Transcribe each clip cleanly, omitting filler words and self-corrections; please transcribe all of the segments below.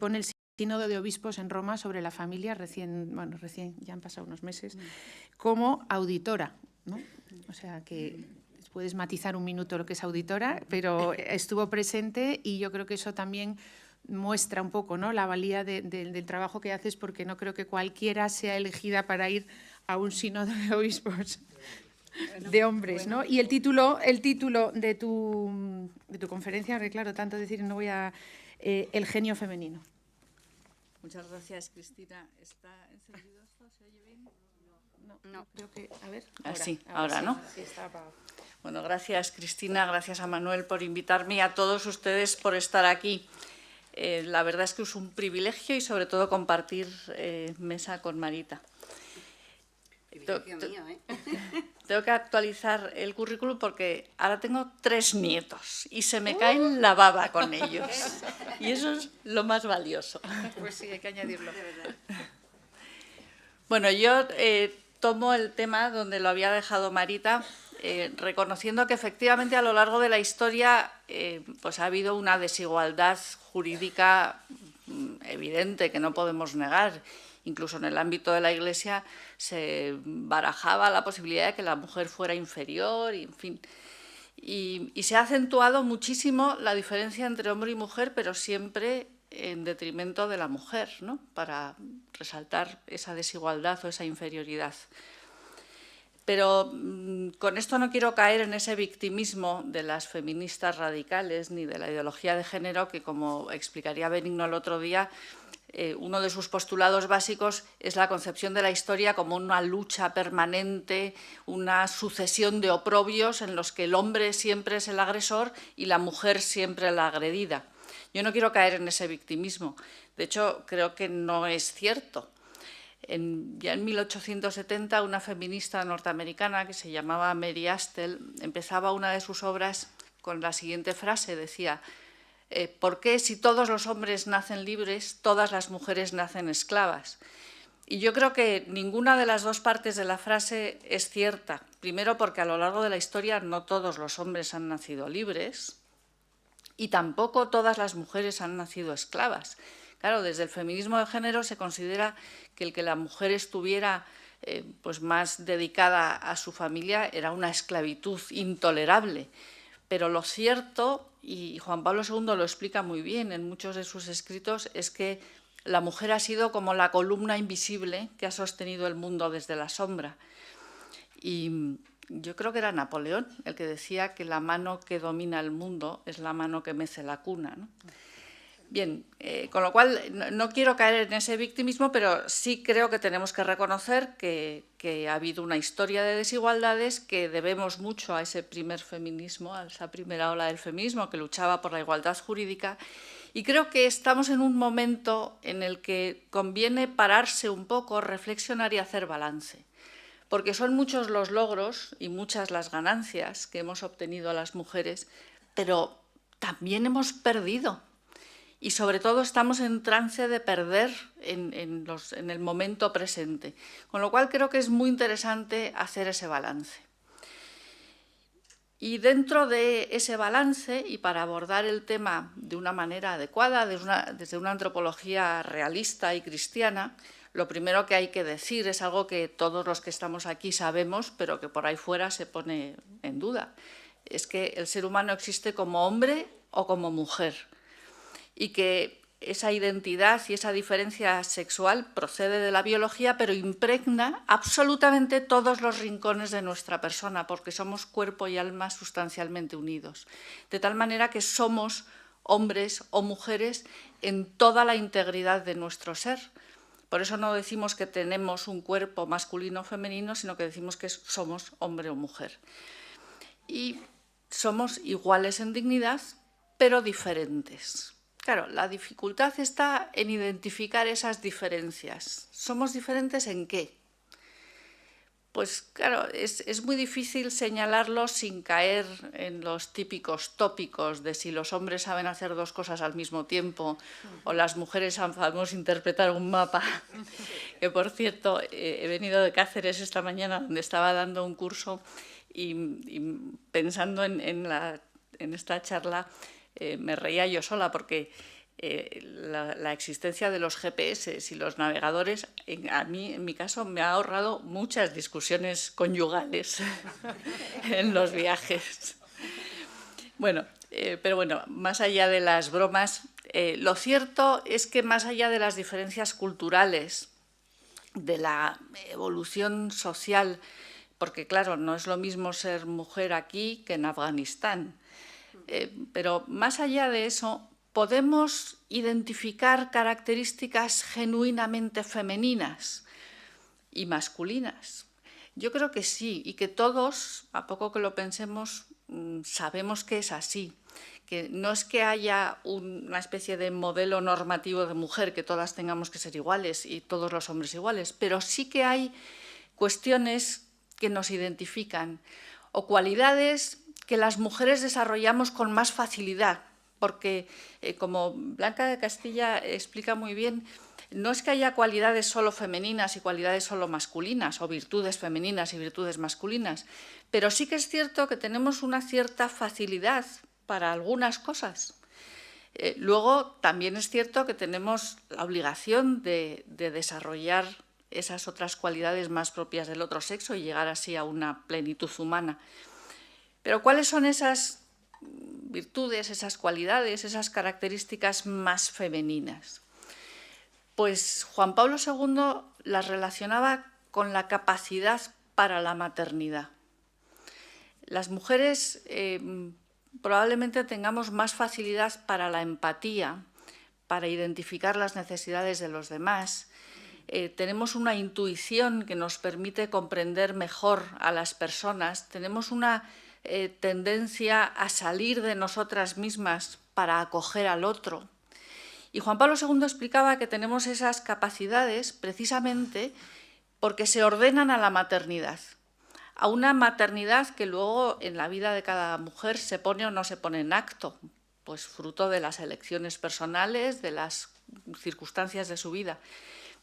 pone el Sínodo de Obispos en Roma sobre la familia, recién, ya han pasado unos meses, como auditora, ¿no? O sea, que puedes matizar un minuto lo que es auditora, pero estuvo presente y yo creo que eso también muestra un poco, ¿no?, la valía del trabajo que haces, porque no creo que cualquiera sea elegida para ir a un sínodo de obispos de hombres, ¿no? Y el título de tu conferencia, que claro, tanto decir, no voy a... el genio femenino. Muchas gracias, Cristina. ¿Está encendido esto? ¿Se oye bien? No, creo que... A ver. Ahora, ¿no? Sí, está apagado. Bueno, gracias, Cristina, gracias a Manuel por invitarme y a todos ustedes por estar aquí. La verdad es que es un privilegio y sobre todo compartir mesa con Marita. Tengo que actualizar el currículum porque ahora tengo 3 nietos y se me cae la baba con ellos. Y eso es lo más valioso. Pues sí, hay que añadirlo. Bueno, yo tomo el tema donde lo había dejado Marita, reconociendo que efectivamente a lo largo de la historia pues ha habido una desigualdad jurídica evidente que no podemos negar. Incluso en el ámbito de la Iglesia se barajaba la posibilidad de que la mujer fuera inferior, y, en fin. Y se ha acentuado muchísimo la diferencia entre hombre y mujer, pero siempre en detrimento de la mujer, ¿no?, para resaltar esa desigualdad o esa inferioridad. Pero con esto no quiero caer en ese victimismo de las feministas radicales ni de la ideología de género que, como explicaría Benigno el otro día, uno de sus postulados básicos es la concepción de la historia como una lucha permanente, una sucesión de oprobios en los que el hombre siempre es el agresor y la mujer siempre la agredida. Yo no quiero caer en ese victimismo. De hecho, creo que no es cierto. Ya en 1870, una feminista norteamericana que se llamaba Mary Astle empezaba una de sus obras con la siguiente frase, decía: ¿por qué, si todos los hombres nacen libres, todas las mujeres nacen esclavas? Y yo creo que ninguna de las dos partes de la frase es cierta. Primero, porque a lo largo de la historia no todos los hombres han nacido libres y tampoco todas las mujeres han nacido esclavas. Claro, desde el feminismo de género se considera que el que la mujer estuviera pues más dedicada a su familia era una esclavitud intolerable. Pero lo cierto, y Juan Pablo II lo explica muy bien en muchos de sus escritos, es que la mujer ha sido como la columna invisible que ha sostenido el mundo desde la sombra. Y yo creo que era Napoleón el que decía que la mano que domina el mundo es la mano que mece la cuna, ¿no? Bien, con lo cual no quiero caer en ese victimismo, pero sí creo que tenemos que reconocer que ha habido una historia de desigualdades, que debemos mucho a ese primer feminismo, a esa primera ola del feminismo que luchaba por la igualdad jurídica, y creo que estamos en un momento en el que conviene pararse un poco, reflexionar y hacer balance, porque son muchos los logros y muchas las ganancias que hemos obtenido las mujeres, pero también hemos perdido. Y sobre todo estamos en trance de perder en el momento presente. Con lo cual creo que es muy interesante hacer ese balance. Y dentro de ese balance, y para abordar el tema de una manera adecuada, desde una antropología realista y cristiana, lo primero que hay que decir es algo que todos los que estamos aquí sabemos, pero que por ahí fuera se pone en duda. Es que el ser humano existe como hombre o como mujer, y que esa identidad y esa diferencia sexual procede de la biología, pero impregna absolutamente todos los rincones de nuestra persona, porque somos cuerpo y alma sustancialmente unidos. De tal manera que somos hombres o mujeres en toda la integridad de nuestro ser. Por eso no decimos que tenemos un cuerpo masculino o femenino, sino que decimos que somos hombre o mujer. Y somos iguales en dignidad, pero diferentes. Claro, la dificultad está en identificar esas diferencias. ¿Somos diferentes en qué? Pues claro, es muy difícil señalarlo sin caer en los típicos tópicos de si los hombres saben hacer dos cosas al mismo tiempo o las mujeres sabemos interpretar un mapa. Que, por cierto, he venido de Cáceres esta mañana, donde estaba dando un curso y pensando en esta charla, me reía yo sola porque la existencia de los GPS y los navegadores, a mí, en mi caso, me ha ahorrado muchas discusiones conyugales en los viajes. Bueno, pero bueno, más allá de las bromas, lo cierto es que más allá de las diferencias culturales, de la evolución social, porque claro, no es lo mismo ser mujer aquí que en Afganistán, pero más allá de eso, podemos identificar características genuinamente femeninas y masculinas. Yo creo que sí, y que todos, a poco que lo pensemos, sabemos que es así, que no es que haya una especie de modelo normativo de mujer, que todas tengamos que ser iguales y todos los hombres iguales, pero sí que hay cuestiones que nos identifican o cualidades que las mujeres desarrollamos con más facilidad, porque como Blanca de Castilla explica muy bien, no es que haya cualidades solo femeninas y cualidades solo masculinas, o virtudes femeninas y virtudes masculinas, pero sí que es cierto que tenemos una cierta facilidad para algunas cosas. Luego, también es cierto que tenemos la obligación de desarrollar esas otras cualidades más propias del otro sexo y llegar así a una plenitud humana. Pero ¿cuáles son esas virtudes, esas cualidades, esas características más femeninas? Pues Juan Pablo II las relacionaba con la capacidad para la maternidad. Las mujeres probablemente tengamos más facilidad para la empatía, para identificar las necesidades de los demás. Tenemos una intuición que nos permite comprender mejor a las personas. Tenemos una tendencia a salir de nosotras mismas para acoger al otro. Y Juan Pablo II explicaba que tenemos esas capacidades precisamente porque se ordenan a la maternidad, a una maternidad que luego en la vida de cada mujer se pone o no se pone en acto, pues fruto de las elecciones personales, de las circunstancias de su vida.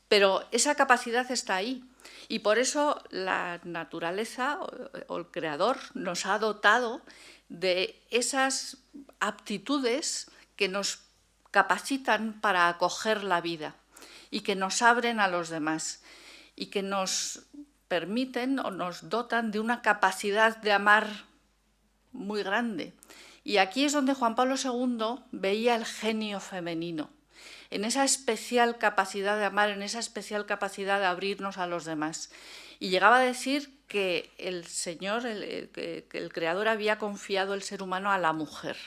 Pero esa capacidad está ahí y por eso la naturaleza o el creador nos ha dotado de esas aptitudes que nos capacitan para acoger la vida y que nos abren a los demás y que nos permiten o nos dotan de una capacidad de amar muy grande. Y aquí es donde Juan Pablo II veía el genio femenino, en esa especial capacidad de amar, en esa especial capacidad de abrirnos a los demás. Y llegaba a decir que el Señor, que el Creador había confiado el ser humano a la mujer.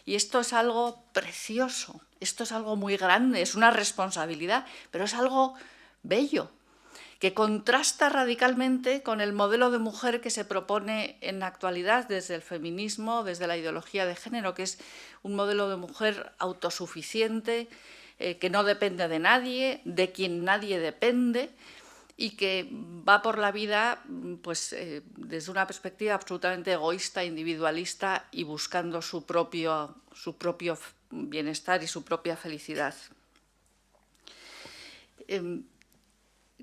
Y esto es algo precioso, esto es algo muy grande, es una responsabilidad, pero es algo bello, que contrasta radicalmente con el modelo de mujer que se propone en la actualidad desde el feminismo, desde la ideología de género, que es un modelo de mujer autosuficiente, que no depende de nadie, de quien nadie depende, y que va por la vida pues, desde una perspectiva absolutamente egoísta, individualista y buscando su propio bienestar y su propia felicidad.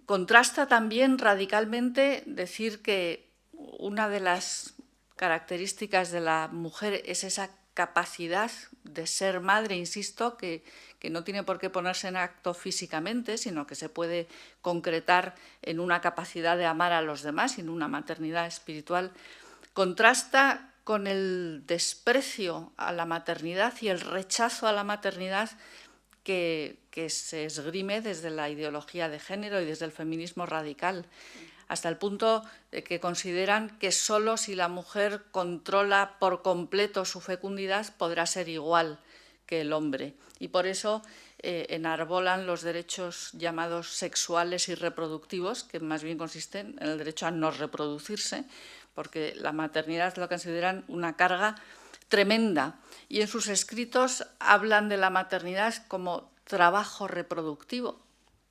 Contrasta también radicalmente decir que una de las características de la mujer es esa capacidad de ser madre, insisto, que no tiene por qué ponerse en acto físicamente, sino que se puede concretar en una capacidad de amar a los demás, en una maternidad espiritual. Contrasta con el desprecio a la maternidad y el rechazo a la maternidad que se esgrime desde la ideología de género y desde el feminismo radical, hasta el punto de que consideran que solo si la mujer controla por completo su fecundidad podrá ser igual que el hombre. Y por eso enarbolan los derechos llamados sexuales y reproductivos, que más bien consisten en el derecho a no reproducirse, porque la maternidad lo consideran una carga tremenda. Y en sus escritos hablan de la maternidad como trabajo reproductivo,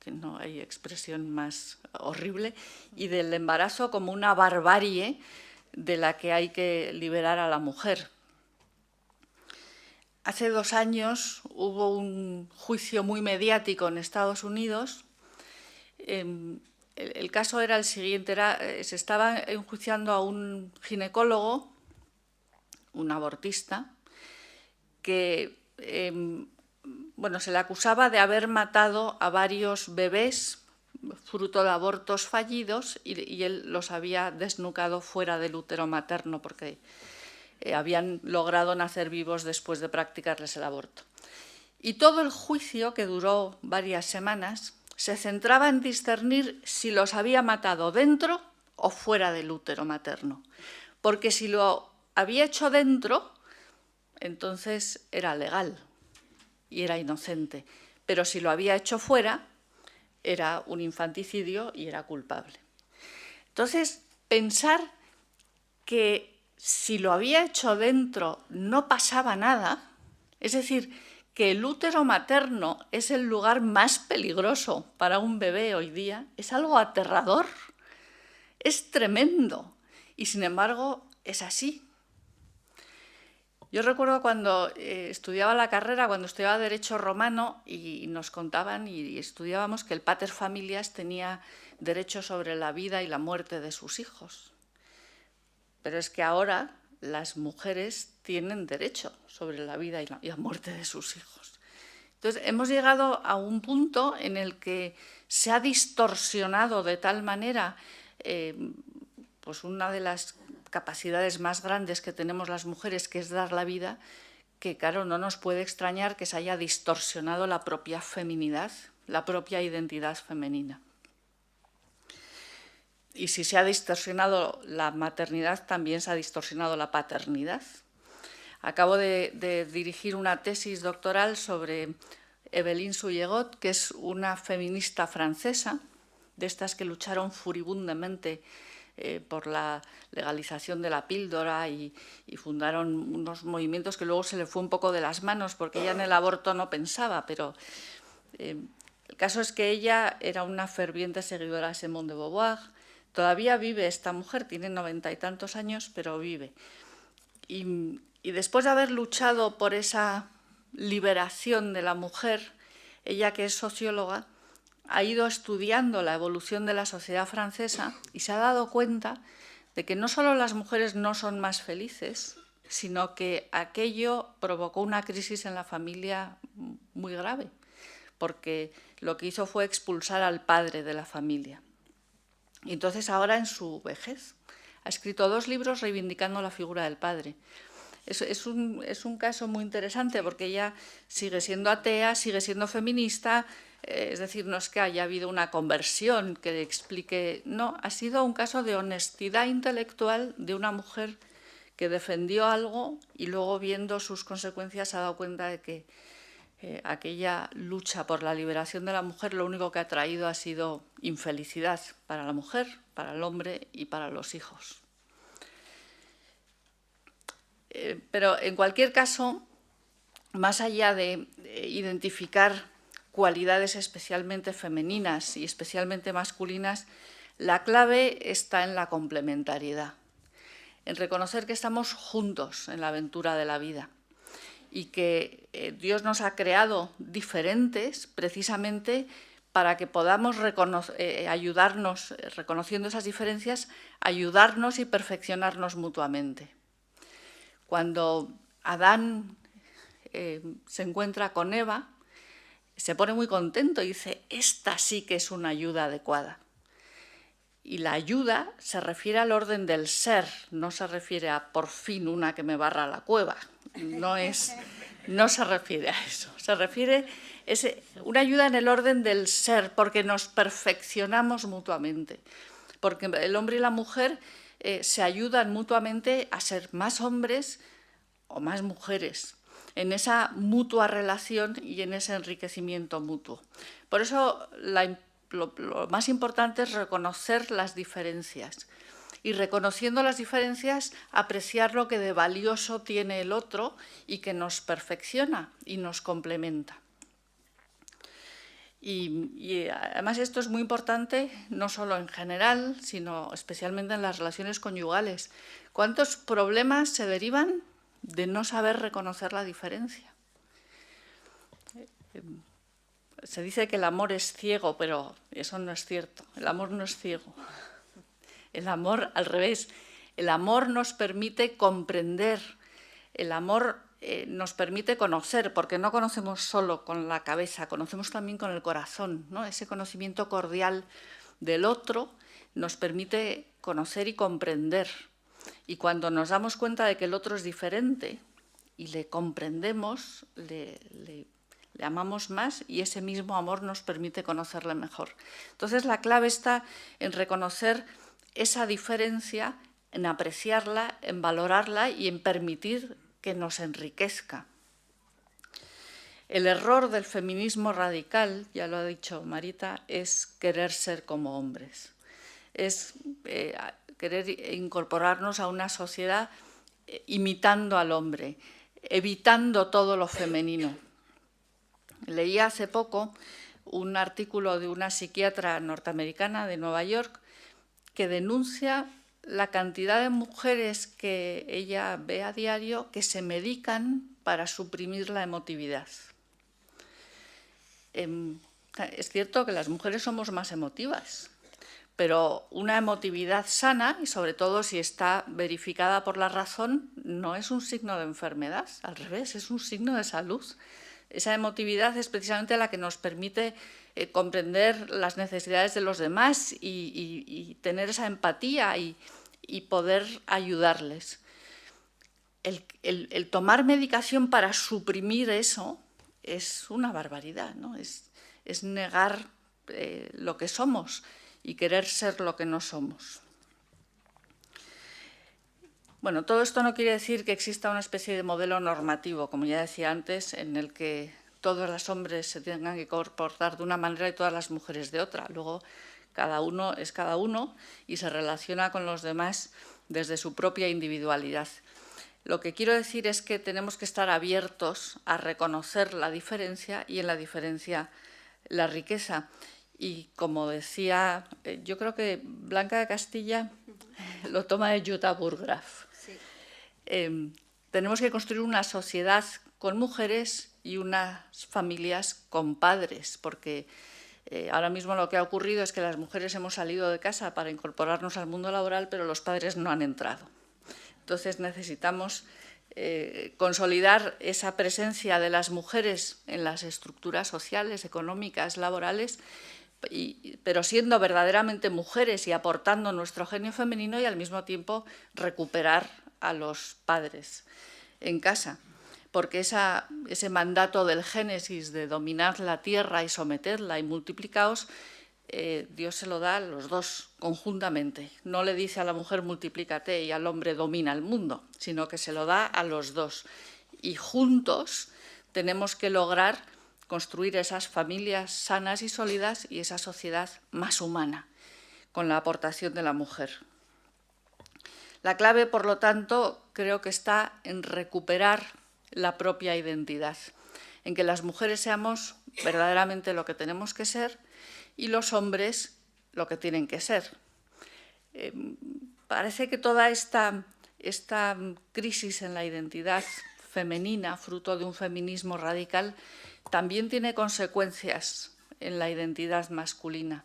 que no hay expresión más horrible, y del embarazo como una barbarie de la que hay que liberar a la mujer. Hace 2 años hubo un juicio muy mediático en Estados Unidos. El caso era el siguiente, se estaba enjuiciando a un ginecólogo, un abortista, que bueno, se le acusaba de haber matado a varios bebés fruto de abortos fallidos y él los había desnucado fuera del útero materno porque habían logrado nacer vivos después de practicarles el aborto. Y todo el juicio, que duró varias semanas, se centraba en discernir si los había matado dentro o fuera del útero materno. Porque si lo había hecho dentro, entonces era legal y era inocente. Pero si lo había hecho fuera, era un infanticidio y era culpable. Entonces, pensar que si lo había hecho dentro no pasaba nada, es decir, que el útero materno es el lugar más peligroso para un bebé hoy día, es algo aterrador, es tremendo y sin embargo es así. Yo recuerdo cuando estudiaba la carrera, cuando estudiaba Derecho Romano y nos contaban y estudiábamos que el pater familias tenía derecho sobre la vida y la muerte de sus hijos. Pero es que ahora las mujeres tienen derecho sobre la vida y la muerte de sus hijos. Entonces, hemos llegado a un punto en el que se ha distorsionado de tal manera pues una de las capacidades más grandes que tenemos las mujeres, que es dar la vida, que claro, no nos puede extrañar que se haya distorsionado la propia feminidad, la propia identidad femenina. Y si se ha distorsionado la maternidad, también se ha distorsionado la paternidad. Acabo de dirigir una tesis doctoral sobre Eveline Souillegot, que es una feminista francesa, de estas que lucharon furibundamente por la legalización de la píldora y fundaron unos movimientos que luego se le fue un poco de las manos porque ella en el aborto no pensaba, pero el caso es que ella era una ferviente seguidora de Simone de Beauvoir. Todavía vive esta mujer, tiene 90 y tantos años, pero vive. Y después de haber luchado por esa liberación de la mujer, ella, que es socióloga, ha ido estudiando la evolución de la sociedad francesa y se ha dado cuenta de que no solo las mujeres no son más felices, sino que aquello provocó una crisis en la familia muy grave, porque lo que hizo fue expulsar al padre de la familia. Y entonces ahora, en su vejez, ha escrito 2 libros reivindicando la figura del padre. Es un caso muy interesante porque ella sigue siendo atea, sigue siendo feminista, es decir, no es que haya habido una conversión que explique, no, ha sido un caso de honestidad intelectual de una mujer que defendió algo y luego, viendo sus consecuencias, se ha dado cuenta de que aquella lucha por la liberación de la mujer lo único que ha traído ha sido infelicidad para la mujer, para el hombre y para los hijos. Pero en cualquier caso, más allá de identificar cualidades especialmente femeninas y especialmente masculinas, la clave está en la complementariedad, en reconocer que estamos juntos en la aventura de la vida y que Dios nos ha creado diferentes precisamente para que podamos ayudarnos, reconociendo esas diferencias, ayudarnos y perfeccionarnos mutuamente. Cuando Adán se encuentra con Eva, se pone muy contento y dice, esta sí que es una ayuda adecuada. Y la ayuda se refiere al orden del ser, no se refiere a por fin una que me barra la cueva. No se refiere a eso, se refiere a una ayuda en el orden del ser, porque nos perfeccionamos mutuamente, porque el hombre y la mujer se ayudan mutuamente a ser más hombres o más mujeres, en esa mutua relación y en ese enriquecimiento mutuo. Por eso lo más importante es reconocer las diferencias y, reconociendo las diferencias, apreciar lo que de valioso tiene el otro y que nos perfecciona y nos complementa. Y además esto es muy importante no solo en general, sino especialmente en las relaciones conyugales. ¿Cuántos problemas se derivan de no saber reconocer la diferencia? Se dice que el amor es ciego, pero eso no es cierto. El amor no es ciego. El amor, al revés, el amor nos permite comprender. El amor nos permite conocer, porque no conocemos solo con la cabeza, conocemos también con el corazón, ¿no? Ese conocimiento cordial del otro nos permite conocer y comprender. Y cuando nos damos cuenta de que el otro es diferente y le comprendemos, le amamos más, y ese mismo amor nos permite conocerle mejor. Entonces la clave está en reconocer esa diferencia, en apreciarla, en valorarla y en permitir que nos enriquezca. El error del feminismo radical, ya lo ha dicho Marita, es querer ser como hombres. Es querer incorporarnos a una sociedad imitando al hombre, evitando todo lo femenino. Leí hace poco un artículo de una psiquiatra norteamericana de Nueva York que denuncia la cantidad de mujeres que ella ve a diario que se medican para suprimir la emotividad. Es cierto que las mujeres somos más emotivas, pero una emotividad sana, y sobre todo si está verificada por la razón, no es un signo de enfermedad, al revés, es un signo de salud. Esa emotividad es precisamente la que nos permite comprender las necesidades de los demás y tener esa empatía y poder ayudarles. El tomar medicación para suprimir eso es una barbaridad, ¿no? Es negar lo que somos y querer ser lo que no somos. Bueno, todo esto no quiere decir que exista una especie de modelo normativo, como ya decía antes, en el que todos los hombres se tengan que comportar de una manera y todas las mujeres de otra. Luego, cada uno es cada uno y se relaciona con los demás desde su propia individualidad. Lo que quiero decir es que tenemos que estar abiertos a reconocer la diferencia y en la diferencia la riqueza. Y como decía, yo creo que Blanca de Castilla lo toma de Jutta Burggraff. Sí. Tenemos que construir una sociedad con mujeres y unas familias con padres, porque ahora mismo lo que ha ocurrido es que las mujeres hemos salido de casa para incorporarnos al mundo laboral, pero los padres no han entrado. Entonces necesitamos consolidar esa presencia de las mujeres en las estructuras sociales, económicas, laborales, pero siendo verdaderamente mujeres y aportando nuestro genio femenino, y al mismo tiempo recuperar a los padres en casa. Porque ese mandato del Génesis de dominar la tierra y someterla y multiplicaos, Dios se lo da a los dos conjuntamente. No le dice a la mujer multiplícate y al hombre domina el mundo, sino que se lo da a los dos. Y juntos tenemos que lograr construir esas familias sanas y sólidas y esa sociedad más humana, con la aportación de la mujer. La clave, por lo tanto, creo que está en recuperar la propia identidad, en que las mujeres seamos verdaderamente lo que tenemos que ser y los hombres lo que tienen que ser. Parece que toda esta crisis en la identidad femenina, fruto de un feminismo radical, también tiene consecuencias en la identidad masculina.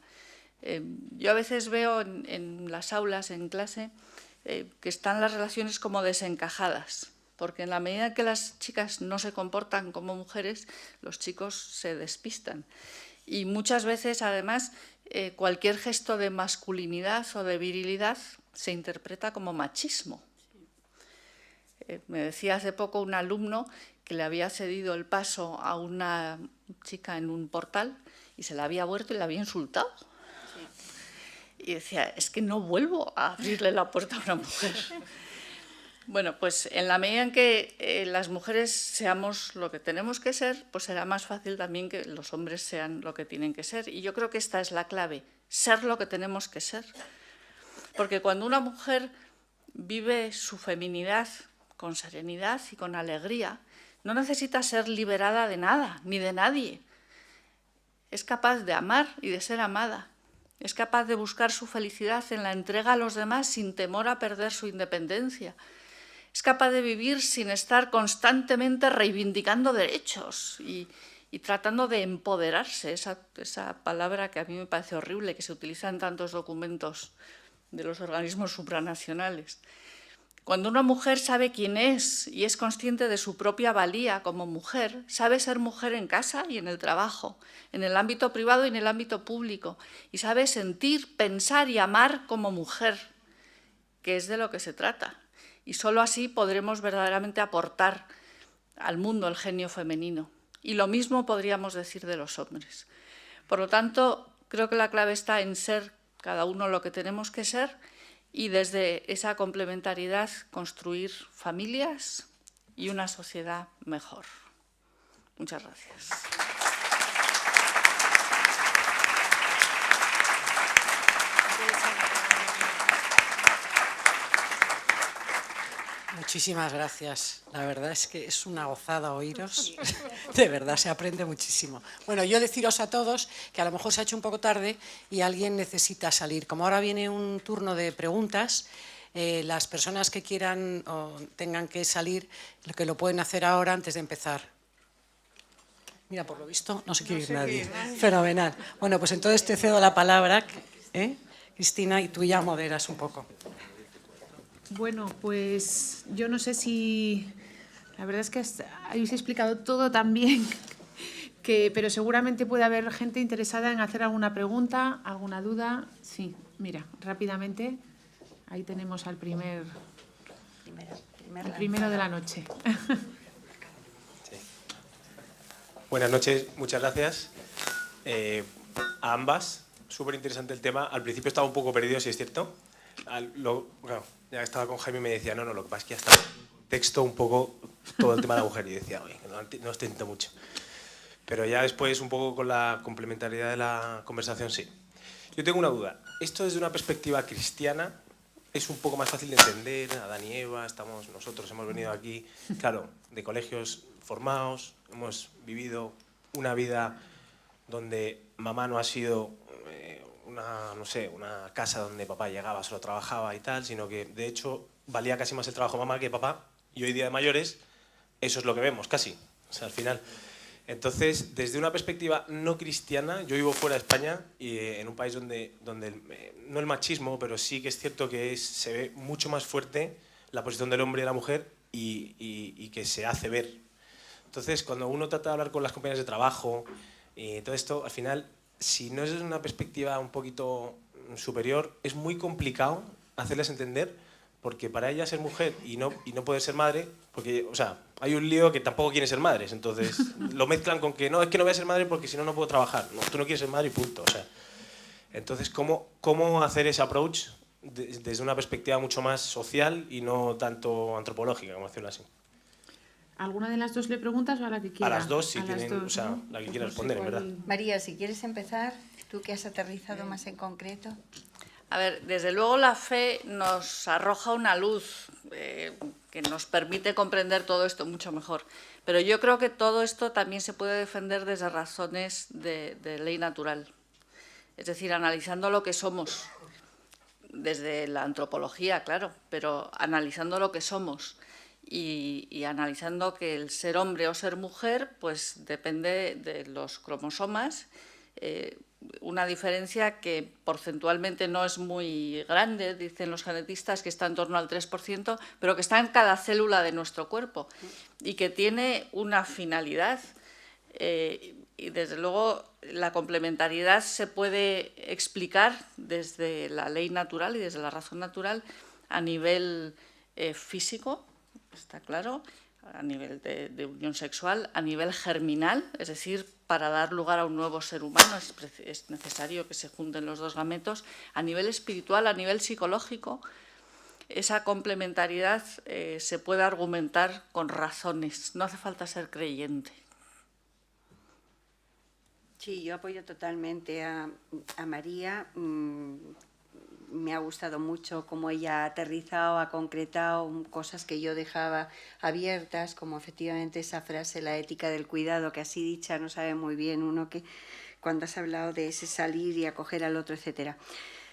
Yo a veces veo en las aulas, en clase, que están las relaciones como desencajadas, porque en la medida en que las chicas no se comportan como mujeres, los chicos se despistan. Y muchas veces, además, cualquier gesto de masculinidad o de virilidad se interpreta como machismo. Me decía hace poco un alumno que le había cedido el paso a una chica en un portal y se la había vuelto y la había insultado. Sí. Y decía, es que no vuelvo a abrirle la puerta a una mujer. Bueno, pues en la medida en que las mujeres seamos lo que tenemos que ser, pues será más fácil también que los hombres sean lo que tienen que ser. Y yo creo que esta es la clave, ser lo que tenemos que ser. Porque cuando una mujer vive su feminidad con serenidad y con alegría, no necesita ser liberada de nada, ni de nadie. Es capaz de amar y de ser amada. Es capaz de buscar su felicidad en la entrega a los demás sin temor a perder su independencia. Es capaz de vivir sin estar constantemente reivindicando derechos y tratando de empoderarse, esa palabra que a mí me parece horrible, que se utiliza en tantos documentos de los organismos supranacionales. Cuando una mujer sabe quién es y es consciente de su propia valía como mujer, sabe ser mujer en casa y en el trabajo, en el ámbito privado y en el ámbito público, y sabe sentir, pensar y amar como mujer, que es de lo que se trata. Y solo así podremos verdaderamente aportar al mundo el genio femenino. Y lo mismo podríamos decir de los hombres. Por lo tanto, creo que la clave está en ser cada uno lo que tenemos que ser y desde esa complementariedad construir familias y una sociedad mejor. Muchas gracias. Muchísimas gracias. La verdad es que es una gozada oíros. De verdad, se aprende muchísimo. Bueno, yo deciros a todos que a lo mejor se ha hecho un poco tarde y alguien necesita salir. Como ahora viene un turno de preguntas, las personas que quieran o tengan que salir, que lo pueden hacer ahora antes de empezar. Mira, por lo visto no se quiere ir nadie. Fenomenal. Bueno, pues entonces te cedo la palabra, Cristina, y tú ya moderas un poco. Bueno, pues yo no sé si... La verdad es que habéis explicado todo tan bien, pero seguramente puede haber gente interesada en hacer alguna pregunta, alguna duda. Sí, mira, rápidamente, ahí tenemos al primero de la noche. Sí. Buenas noches, muchas gracias a ambas. Súper interesante el tema. Al principio estaba un poco perdido, si es cierto. Bueno, ya estaba con Jaime y me decía, no, lo que pasa es que ya está texto un poco todo el tema de la mujer. Y decía, oye, no os entiendo mucho. Pero ya después, un poco con la complementariedad de la conversación, sí. Yo tengo una duda. Esto desde una perspectiva cristiana es un poco más fácil de entender. Adán y Eva, nosotros hemos venido aquí, claro, de colegios formados, hemos vivido una vida donde mamá no ha sido una casa donde papá llegaba, solo trabajaba y tal, sino que de hecho valía casi más el trabajo de mamá que de papá, y hoy día de mayores eso es lo que vemos, casi, o sea, al final. Entonces, desde una perspectiva no cristiana, yo vivo fuera de España y en un país donde no el machismo, pero sí que es cierto que se ve mucho más fuerte la posición del hombre y de la mujer y que se hace ver. Entonces, cuando uno trata de hablar con las compañeras de trabajo y todo esto, al final, si no es desde una perspectiva un poquito superior, es muy complicado hacerles entender, porque para ella ser mujer y no poder ser madre, porque, o sea, hay un lío que tampoco quieren ser madres, entonces lo mezclan con que no, es que no voy a ser madre porque si no, no puedo trabajar. No, tú no quieres ser madre y punto, o sea. Entonces, ¿cómo hacer ese approach desde una perspectiva mucho más social y no tanto antropológica, como decirlo así? ¿Alguna de las dos le preguntas o a la que quiera? A las dos, si a tienen, dos, o sea, ¿no? la que Pues quiera no sé responder, en verdad. María, si quieres empezar, tú que has aterrizado más en concreto. A ver, desde luego la fe nos arroja una luz que nos permite comprender todo esto mucho mejor. Pero yo creo que todo esto también se puede defender desde razones de ley natural. Es decir, analizando lo que somos, desde la antropología, claro, pero analizando lo que somos y analizando que el ser hombre o ser mujer pues depende de los cromosomas, una diferencia que porcentualmente no es muy grande, dicen los genetistas que está en torno al 3%, pero que está en cada célula de nuestro cuerpo y que tiene una finalidad. Y desde luego la complementariedad se puede explicar desde la ley natural y desde la razón natural a nivel físico, está claro, a nivel de unión sexual, a nivel germinal, es decir, para dar lugar a un nuevo ser humano es necesario que se junten los dos gametos, a nivel espiritual, a nivel psicológico. Esa complementariedad se puede argumentar con razones, no hace falta ser creyente. Sí, yo apoyo totalmente a María. Me ha gustado mucho cómo ella ha aterrizado, ha concretado cosas que yo dejaba abiertas, como efectivamente esa frase, la ética del cuidado, que así dicha no sabe muy bien uno que cuando has hablado de ese salir y acoger al otro, etcétera.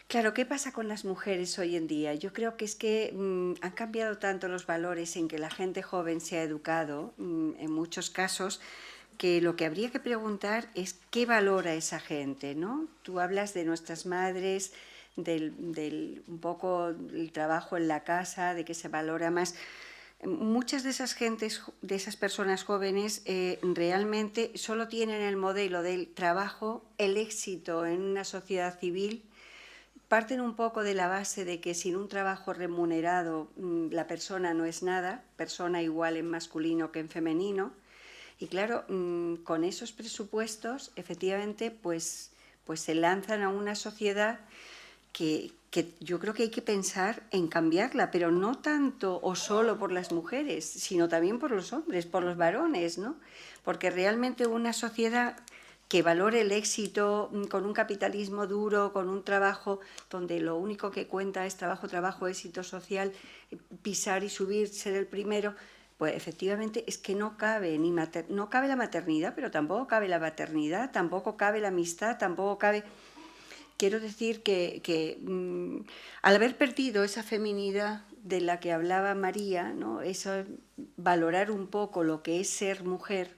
Claro, ¿qué pasa con las mujeres hoy en día? Yo creo que es que han cambiado tanto los valores en que la gente joven se ha educado, en muchos casos, que lo que habría que preguntar es qué valora esa gente, ¿no? Tú hablas de nuestras madres, un poco el trabajo en la casa, de que se valora más. Muchas de esas gentes, de esas personas jóvenes, realmente solo tienen el modelo del trabajo, el éxito en una sociedad civil. Parten un poco de la base de que sin un trabajo remunerado la persona no es nada, persona igual en masculino que en femenino. Y claro, con esos presupuestos, efectivamente, pues se lanzan a una sociedad que yo creo que hay que pensar en cambiarla, pero no tanto o solo por las mujeres, sino también por los hombres, por los varones, ¿no? Porque realmente una sociedad que valore el éxito con un capitalismo duro, con un trabajo donde lo único que cuenta es trabajo, éxito social, pisar y subir, ser el primero, pues efectivamente es que no cabe no cabe la maternidad, pero tampoco cabe la paternidad, tampoco cabe la amistad, tampoco cabe... Quiero decir que al haber perdido esa feminidad de la que hablaba María, ¿no? Eso, valorar un poco lo que es ser mujer,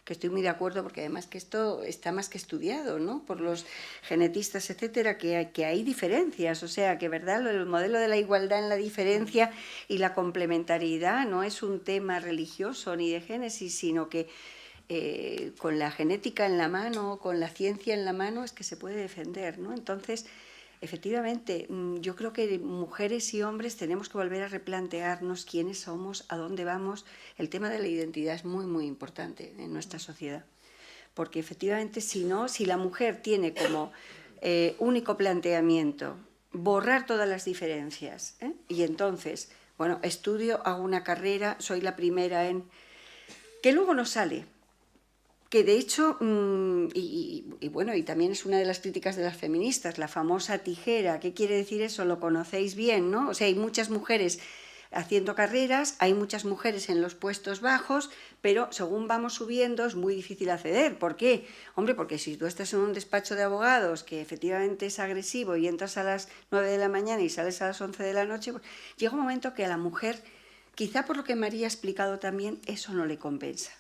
que estoy muy de acuerdo porque además que esto está más que estudiado, ¿no? Por los genetistas, etcétera, que hay diferencias, o sea, que verdad el modelo de la igualdad en la diferencia y la complementariedad no es un tema religioso ni de génesis, sino que con la genética en la mano, con la ciencia en la mano, es que se puede defender, ¿no? Entonces, efectivamente, yo creo que mujeres y hombres tenemos que volver a replantearnos quiénes somos, a dónde vamos. El tema de la identidad es muy, muy importante en nuestra sociedad, porque efectivamente, si la mujer tiene como único planteamiento borrar todas las diferencias, y entonces, bueno, estudio, hago una carrera, soy la primera en... que luego no sale. Que de hecho, bueno, y también es una de las críticas de las feministas, la famosa tijera. ¿Qué quiere decir eso? Lo conocéis bien, ¿no? O sea, hay muchas mujeres haciendo carreras, hay muchas mujeres en los puestos bajos, pero según vamos subiendo es muy difícil acceder. ¿Por qué? Hombre, porque si tú estás en un despacho de abogados que efectivamente es agresivo y entras a las 9 de la mañana y sales a las 11 de la noche, pues, llega un momento que a la mujer, quizá por lo que María ha explicado también, eso no le compensa.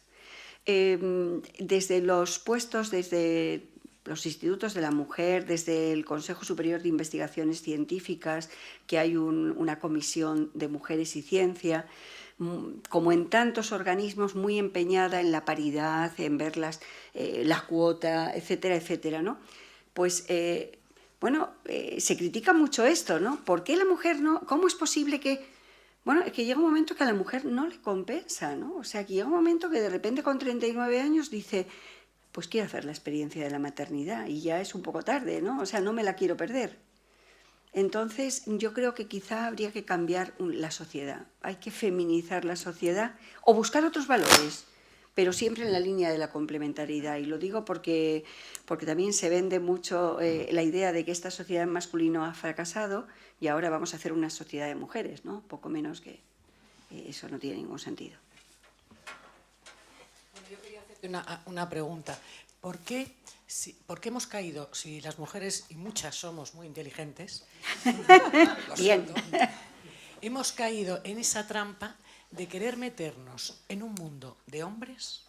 Desde los puestos, desde los institutos de la mujer, desde el Consejo Superior de Investigaciones Científicas, que hay una comisión de mujeres y ciencia, como en tantos organismos, muy empeñada en la paridad, en ver la cuota, etcétera, etcétera, ¿no? Pues, bueno, se critica mucho esto, ¿no? ¿Por qué la mujer no? ¿Cómo es posible que...? Bueno, es que llega un momento que a la mujer no le compensa, ¿no? O sea, que llega un momento que de repente con 39 años dice, pues quiero hacer la experiencia de la maternidad y ya es un poco tarde, ¿no? O sea, no me la quiero perder. Entonces, yo creo que quizá habría que cambiar la sociedad. Hay que feminizar la sociedad o buscar otros valores, pero siempre en la línea de la complementariedad. Y lo digo porque también se vende mucho la idea de que esta sociedad masculina ha fracasado y ahora vamos a hacer una sociedad de mujeres, ¿no? Poco menos que eso no tiene ningún sentido. Bueno, yo quería hacerte una pregunta. ¿Por qué hemos caído, si las mujeres, y muchas somos muy inteligentes, Bien. hemos caído en esa trampa de querer meternos en un mundo de hombres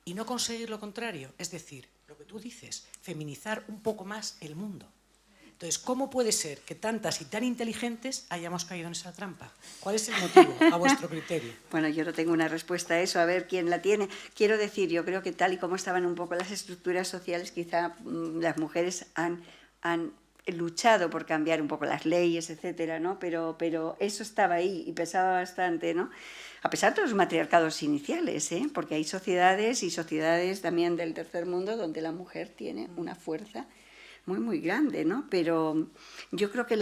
y no conseguir lo contrario? Es decir, lo que tú dices, feminizar un poco más el mundo. Entonces, ¿cómo puede ser que tantas y tan inteligentes hayamos caído en esa trampa? ¿Cuál es el motivo, a vuestro criterio? Bueno, yo no tengo una respuesta a eso, a ver quién la tiene. Quiero decir, yo creo que tal y como estaban un poco las estructuras sociales, quizá las mujeres han luchado por cambiar un poco las leyes, etcétera, ¿no? Pero eso estaba ahí y pesaba bastante, ¿no? A pesar de los matriarcados iniciales, porque hay sociedades y sociedades también del tercer mundo donde la mujer tiene una fuerza muy, muy grande, ¿no? Pero yo creo que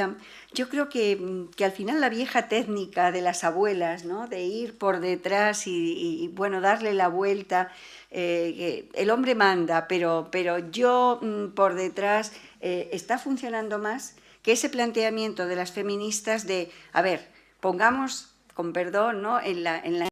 al final la vieja técnica de las abuelas, ¿no? De ir por detrás y bueno, darle la vuelta, el hombre manda, pero yo por detrás, está funcionando más que ese planteamiento de las feministas de, a ver, pongamos, con perdón, ¿no? en la